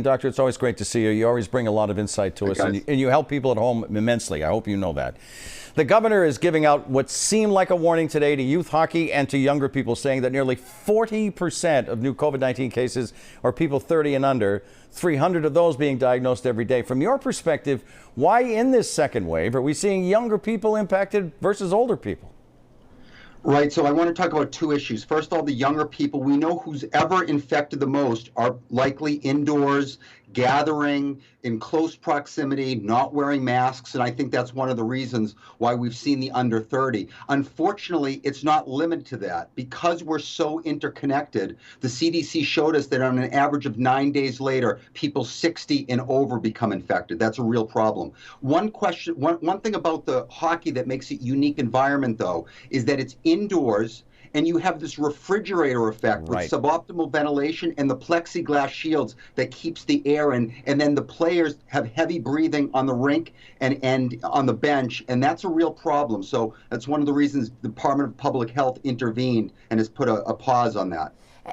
Doctor, it's always great to see you. You always bring a lot of insight to us, and you help people at home immensely. I hope you know that. The governor is giving out what seemed like a warning today to youth hockey and to younger people, saying that nearly 40% of new COVID-19 cases are people 30 and under, 300 of those being diagnosed every day. From your perspective, why in this second wave are we seeing younger people impacted versus older people? Right, so I want to talk about two issues. First of all, the younger people. We know who's ever infected the most are likely indoors, gathering in close proximity, not wearing masks, and I think that's one of the reasons why we've seen the under 30. Unfortunately, it's not limited to that. Because we're so interconnected, the CDC showed us that on an average of 9 days later, people 60 and over become infected. That's a real problem. One thing about the hockey that makes it unique environment, though, is that it's indoors, and you have this refrigerator effect with suboptimal ventilation and the plexiglass shields that keeps the air in, and then the players have heavy breathing on the rink and on the bench, and that's a real problem. So that's one of the reasons the Department of Public Health intervened and has put a pause on that.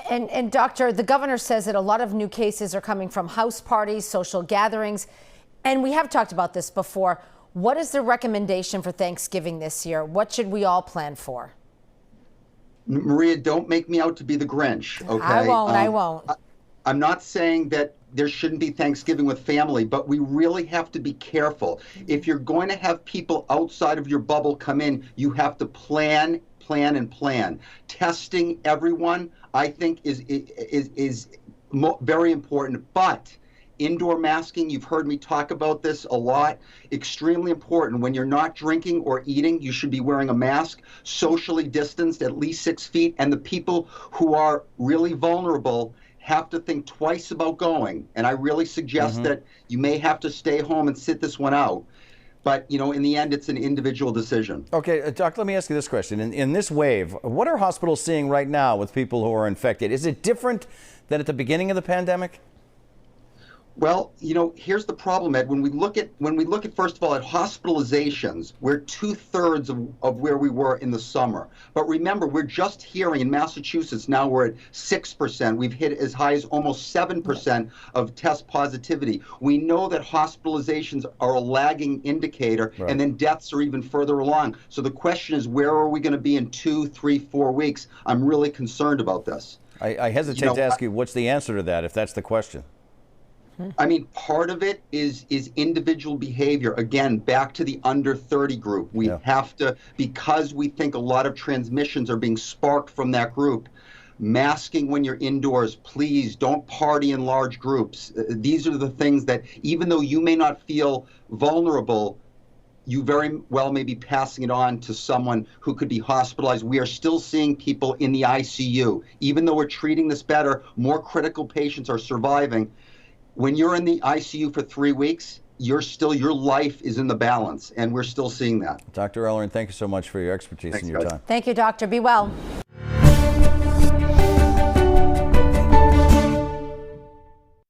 And Doctor, the governor says that a lot of new cases are coming from house parties, social gatherings, and we have talked about this before. What is the recommendation for Thanksgiving this year? What should we all plan for? Maria, don't make me out to be the Grinch, okay? I won't. I'm not saying that there shouldn't be Thanksgiving with family, but we really have to be careful. If you're going to have people outside of your bubble come in, you have to plan. Testing everyone, I think, is very important, but indoor masking, you've heard me talk about this a lot, extremely important. When you're not drinking or eating, you should be wearing a mask, socially distanced at least 6 feet, and the people who are really vulnerable have to think twice about going. And I really suggest that you may have to stay home and sit this one out. But, you know, in the end, it's an individual decision. Okay, Doc, let me ask you this question. In this wave, what are hospitals seeing right now with people who are infected? Is it different than at the beginning of the pandemic? Well, you know, here's the problem, Ed. When we look at first of all at hospitalizations, we're 2/3 of where we were in the summer. But remember, we're just hearing in Massachusetts now we're at 6%. We've hit as high as almost 7% of test positivity. We know that hospitalizations are a lagging indicator, and then deaths are even further along. So the question is, where are we going to be in 2, 3, 4 weeks? I'm really concerned about this. I hesitate to ask you what's the answer to that, if that's the question. I mean, part of it is individual behavior. Again, back to the under 30 group. We have to, because we think a lot of transmissions are being sparked from that group, masking when you're indoors. Please don't party in large groups. These are the things that, even though you may not feel vulnerable, you very well may be passing it on to someone who could be hospitalized. We are still seeing people in the ICU. Even though we're treating this better, more critical patients are surviving. When you're in the ICU for 3 weeks, your life is in the balance, and we're still seeing that. Dr. Ellerin, thank you so much for your expertise and your time. Thank you, Doctor. Be well.